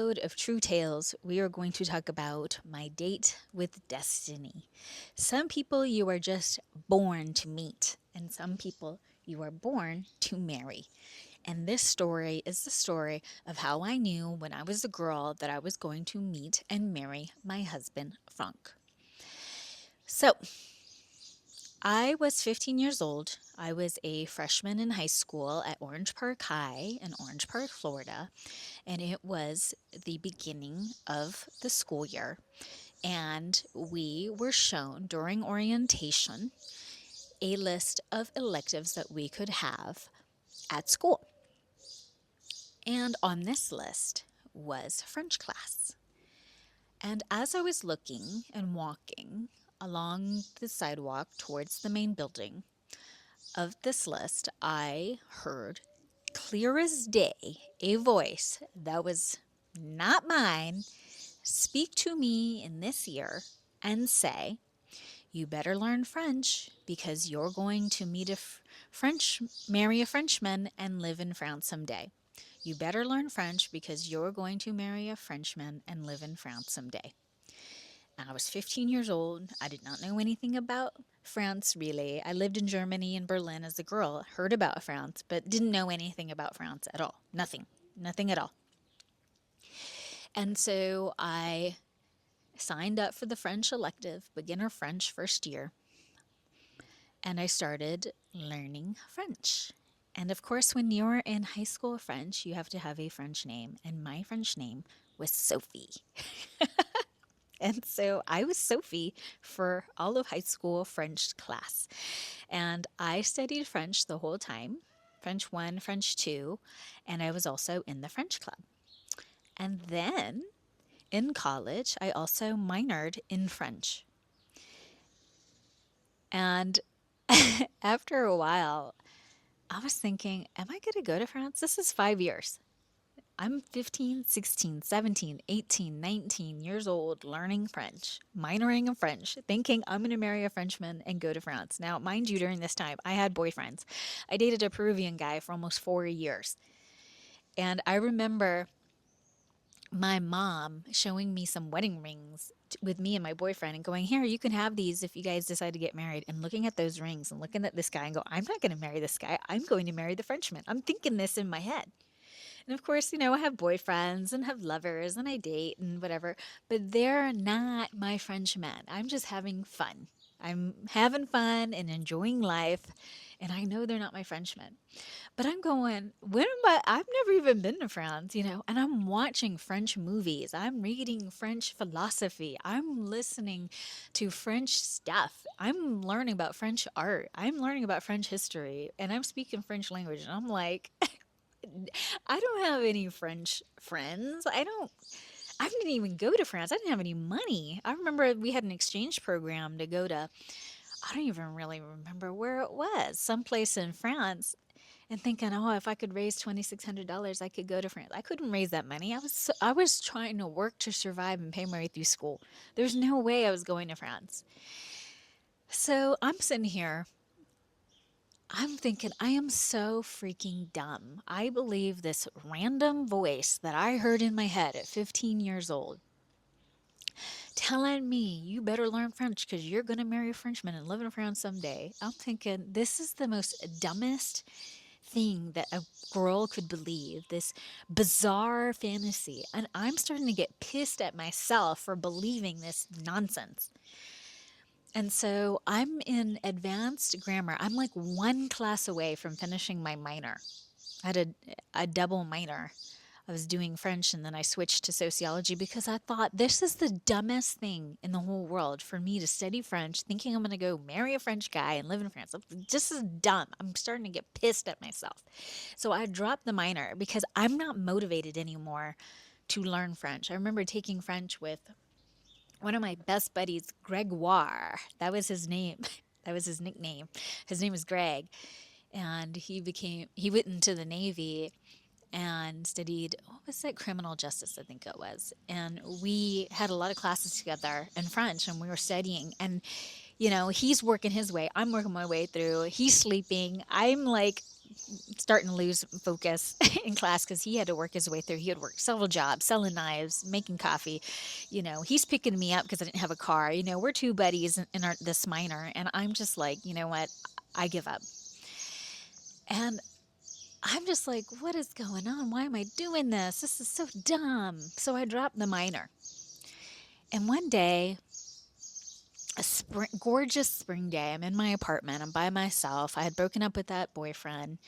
episode of True Tales, we are going to talk about my date with destiny. Some people you are just born to meet, and some people you are born to marry. And this story is the story of how I knew when I was a girl that I was going to meet and marry my husband, Franck. So, I was 15 years old. I was a freshman in high school at Orange Park High in Orange Park, Florida, and it was the beginning of the school year. And we were shown during orientation a list of electives that we could have at school. And on this list was French class. And as I was looking and walking along the sidewalk towards the main building of this list, I heard clear as day a voice that was not mine speak to me in this ear and say, "You better learn French because you're going to meet marry a Frenchman and live in France someday. You better learn French because you're going to marry a Frenchman and live in France someday." And I was 15 years old. I did not know anything about France really. I lived in Germany and Berlin as a girl, heard about France, but didn't know anything about France at all. Nothing. Nothing at all. And so I signed up for the French elective, beginner French first year, and I started learning French. And of course, when you're in high school French, you have to have a French name, and my French name was Sophie. And so I was Sophie for all of high school French class. And I studied French the whole time, French 1, French 2, and I was also in the French club. And then in college, I also minored in French. And after a while, I was thinking, am I going to go to France? This is 5 years. I'm 15, 16, 17, 18, 19 years old learning French, minoring in French, thinking I'm going to marry a Frenchman and go to France. Now, mind you, during this time, I had boyfriends. I dated a Peruvian guy for almost 4 years. And I remember my mom showing me some wedding rings with me and my boyfriend and going, "Here, you can have these if you guys decide to get married." And looking at those rings and looking at this guy and go, "I'm not going to marry this guy. I'm going to marry the Frenchman." I'm thinking this in my head. And of course, I have boyfriends and have lovers and I date and whatever, but they're not my Frenchmen. I'm just having fun. I'm having fun and enjoying life, and I know they're not my Frenchmen. But I'm going, when am I? I've never even been to France, and I'm watching French movies. I'm reading French philosophy. I'm listening to French stuff. I'm learning about French art. I'm learning about French history, and I'm speaking French language. And I'm like, I don't have any French friends. I didn't even go to France. I didn't have any money. I remember we had an exchange program to go to, I don't even really remember where it was, someplace in France, and thinking, oh, if I could raise $2,600, I could go to France. I couldn't raise that money. I was trying to work to survive and pay my way through school. There's no way I was going to France. So I'm sitting here. I'm thinking, I am so freaking dumb. I believe this random voice that I heard in my head at 15 years old telling me, "You better learn French because you're going to marry a Frenchman and live in France someday." I'm thinking, this is the most dumbest thing that a girl could believe, this bizarre fantasy. And I'm starting to get pissed at myself for believing this nonsense. And so I'm in advanced grammar. I'm like one class away from finishing my minor. I had a double minor. I was doing French and then I switched to sociology because I thought this is the dumbest thing in the whole world for me to study French, thinking I'm going to go marry a French guy and live in France. This is dumb. I'm starting to get pissed at myself. So I dropped the minor because I'm not motivated anymore to learn French. I remember taking French with one of my best buddies, Gregoire. That was his name. That was his nickname. His name was Greg. And he went into the Navy and studied, what was it? Criminal justice, I think it was. And we had a lot of classes together in French and we were studying. And, he's working his way. I'm working my way through. He's sleeping. I'm like starting to lose focus in class because he had to work his way through. He had worked several jobs, selling knives, making coffee. He's picking me up because I didn't have a car. We're two buddies in this minor, and I'm just like, you know what? I give up. And I'm just like, what is going on? Why am I doing this? This is so dumb. So I dropped the minor. And one day, gorgeous spring day, I'm in my apartment. I'm by myself. I had broken up with that boyfriend.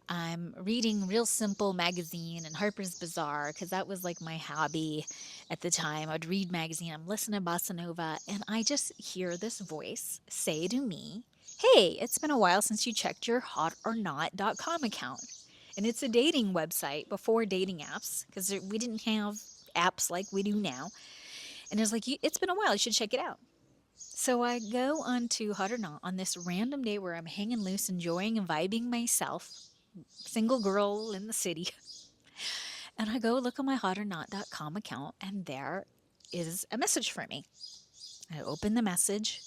I'm reading Real Simple magazine and Harper's Bazaar because that was like my hobby at the time. I'd read magazine, I'm listening to bossa nova, and I just hear this voice say to me, "Hey, it's been a while since you checked your hotornot.com account." And it's a dating website before dating apps because we didn't have apps like we do now. And it was like, "It's been a while, you should check it out." So I go onto Hot or Not on this random day where I'm hanging loose, enjoying and vibing myself, single girl in the city. And I go look on my hotornot.com account, and there is a message for me. I open the message,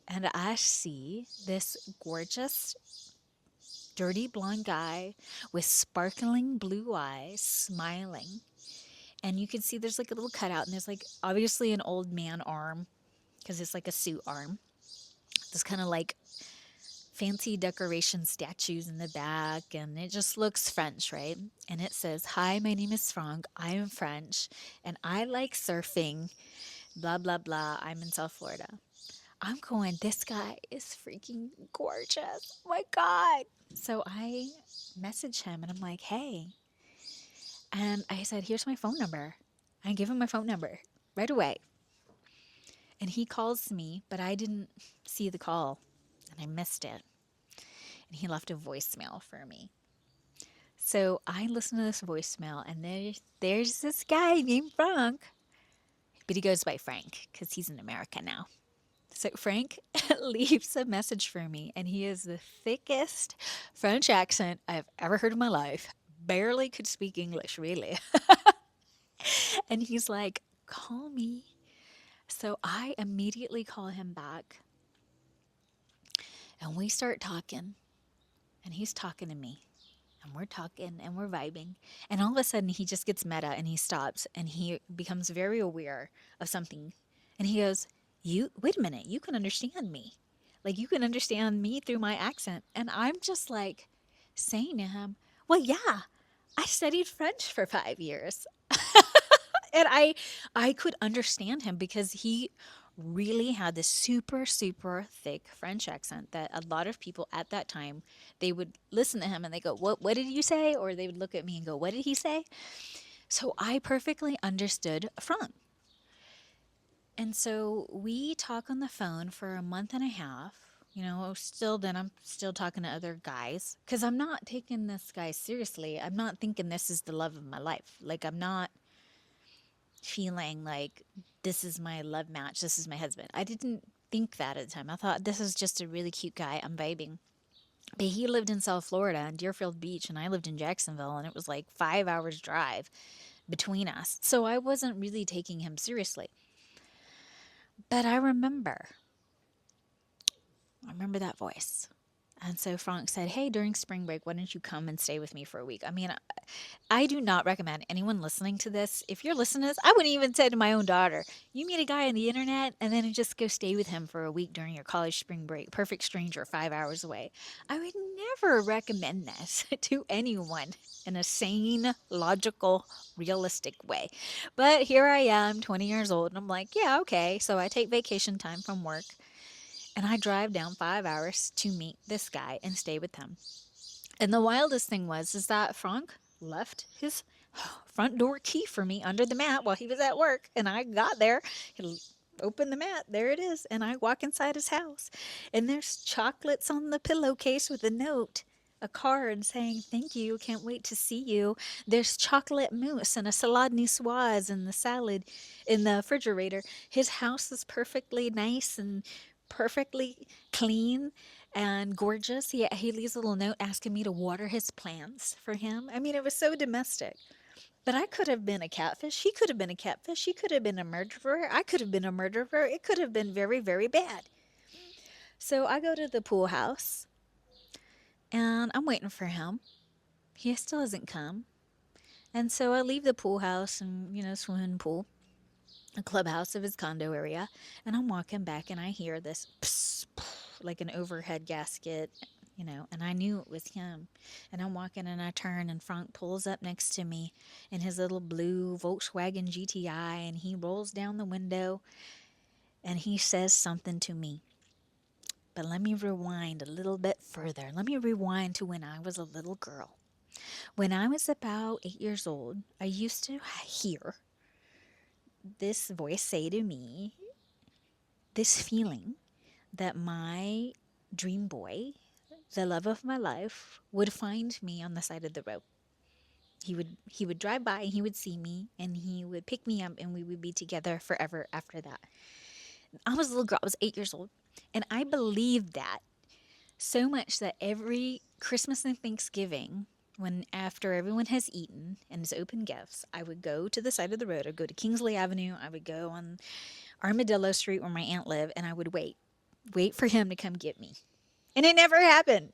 and I see this gorgeous, dirty blonde guy with sparkling blue eyes smiling. And you can see there's like a little cutout, and there's like obviously an old man arm because it's like a suit arm. This kind of like fancy decoration statues in the back, and it just looks French, right? And it says, "Hi, my name is Franck. I am French, and I like surfing, blah, blah, blah. I'm in South Florida." I'm going, this guy is freaking gorgeous. Oh my God. So I message him and I'm like, "Hey." And I said, "Here's my phone number." I give him my phone number right away. And he calls me, but I didn't see the call and I missed it. And he left a voicemail for me. So I listen to this voicemail, and there's this guy named Frank, but he goes by Frank because he's in America now. So Frank leaves a message for me, and he has the thickest French accent I've ever heard in my life. Barely could speak English, really. And he's like, "Call me." So I immediately call him back, and we start talking, and he's talking to me. And we're talking and we're vibing. And all of a sudden, he just gets meta and he stops and he becomes very aware of something. And he goes, wait a minute, you can understand me. Like, you can understand me through my accent. And I'm just like saying to him, "Well, yeah, I studied French for 5 years." And I could understand him because he really had this super super thick French accent that a lot of people at that time, they would listen to him and they go, what did you say?" Or they would look at me and go, "What did he say?" So I perfectly understood Franck. And so we talk on the phone for a month and a half. Still then I'm still talking to other guys because I'm not taking this guy seriously. I'm not thinking this is the love of my life. Like, I'm not feeling like this is my love match, this is my husband. I didn't think that at the time. I thought this is just a really cute guy. I'm vibing. But he lived in South Florida in Deerfield Beach, and I lived in Jacksonville, and it was like 5 hours drive between us. So I wasn't really taking him seriously. But I remember that voice. And so Frank said, "Hey, during spring break, why don't you come and stay with me for a week?" I mean, I do not recommend anyone listening to this. If you're listening to this, I wouldn't even say to my own daughter, "You meet a guy on the internet and then just go stay with him for a week during your college spring break. Perfect stranger 5 hours away." I would never recommend this to anyone in a sane, logical, realistic way. But here I am, 20 years old, and I'm like, yeah, okay. So I take vacation time from work and I drive down 5 hours to meet this guy and stay with him. And the wildest thing is that Frank left his front door key for me under the mat while he was at work. And I got there, he opened the mat, there it is. And I walk inside his house, and there's chocolates on the pillowcase with a note, a card saying, "Thank you, can't wait to see you." There's chocolate mousse and a salade niçoise in the salad in the refrigerator. His house is perfectly nice and perfectly clean and gorgeous. He leaves a little note asking me to water his plants for him. I mean, it was so domestic. But I could have been a catfish. He could have been a catfish. He could have been a murderer. I could have been a murderer. It could have been very, very bad. So I go to the pool house. And I'm waiting for him. He still hasn't come. And so I leave the pool house and, swimming pool, a clubhouse of his condo area, and I'm walking back and I hear this pss, pss, like an overhead gasket, and I knew it was him. And I'm walking and I turn and Frank pulls up next to me in his little blue Volkswagen GTI and he rolls down the window and he says something to me. But let me rewind a little bit further. Let me rewind to when I was a little girl. When I was about 8 years old, I used to hear this voice say to me, this feeling that my dream boy, the love of my life, would find me on the side of the road. He would drive by and he would see me and he would pick me up and we would be together forever after that. I was a little girl, I was 8 years old, and I believed that so much that every Christmas and Thanksgiving, when after everyone has eaten and has opened gifts, I would go to the side of the road. I'd go to Kingsley Avenue. I would go on Armadillo Street where my aunt lived, and I would wait for him to come get me. And it never happened.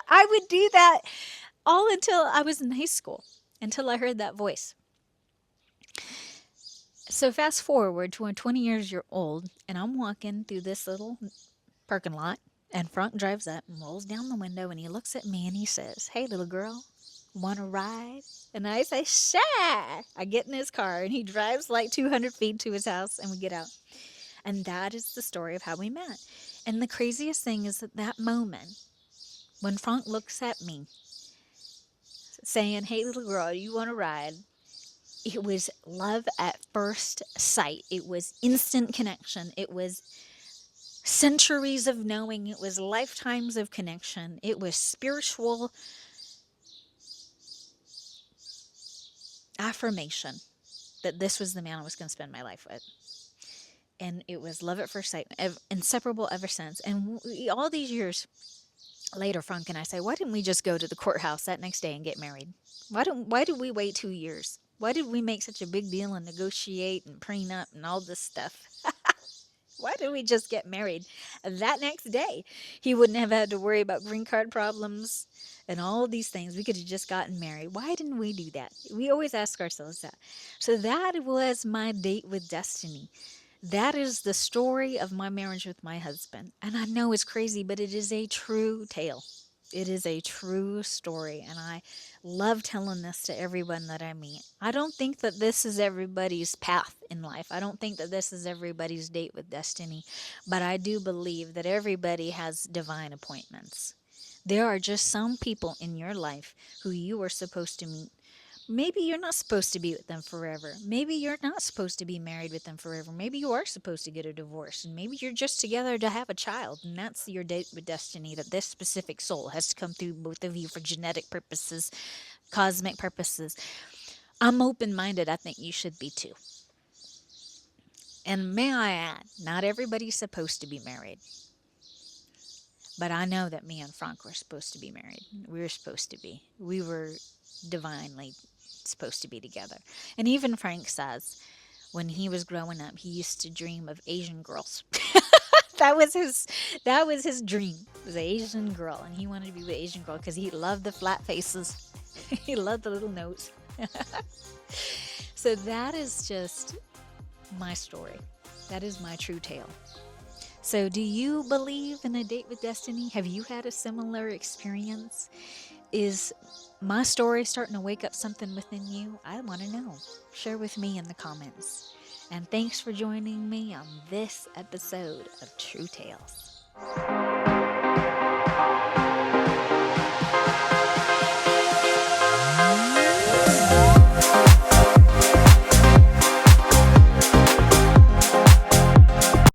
I would do that all until I was in high school, until I heard that voice. So fast forward to when 20 years old, and I'm walking through this little parking lot, and Frank drives up and rolls down the window, and he looks at me and he says, "Hey, little girl, want to ride?" And I say, "Sure." I get in his car, and he drives like 200 feet to his house, and we get out. And that is the story of how we met. And the craziest thing is that moment when Frank looks at me saying, "Hey, little girl, you want to ride?" It was love at first sight. It was instant connection. It was centuries of knowing. It was lifetimes of connection. It was spiritual affirmation that this was the man I was going to spend my life with. And it was love at first sight, inseparable ever since. And all these years later, Frank and I say, why didn't we just go to the courthouse that next day and get married? Why did we wait 2 years? Why did we make such a big deal and negotiate and prenup and all this stuff? Why didn't we just get married that next day? He wouldn't have had to worry about green card problems and all these things. We could have just gotten married. Why didn't we do that? We always ask ourselves that. So that was my date with destiny. That is the story of my marriage with my husband. And I know it's crazy, but it is a true tale. It is a true story, and I love telling this to everyone that I meet. I don't think that this is everybody's path in life. I don't think that this is everybody's date with destiny, but I do believe that everybody has divine appointments. There are just some people in your life who you are supposed to meet. Maybe you're not supposed to be with them forever. Maybe you're not supposed to be married with them forever. Maybe you are supposed to get a divorce. And maybe you're just together to have a child. And that's your date with destiny, that this specific soul has to come through both of you for genetic purposes, cosmic purposes. I'm open minded. I think you should be too. And may I add, not everybody's supposed to be married. But I know that me and Franck were supposed to be married. We were supposed to be. We were divinely supposed to be together. And even Frank says when he was growing up, he used to dream of Asian girls. that was his that was his dream. Was an Asian girl, and he wanted to be with an Asian girl because he loved the flat faces. He loved the little nose. So that is just my story. That is my true tale. So, do you believe in a date with destiny? Have you had a similar experience? Is my story starting to wake up something within you? I want to know. Share with me in the comments. And thanks for joining me on this episode of True Tales.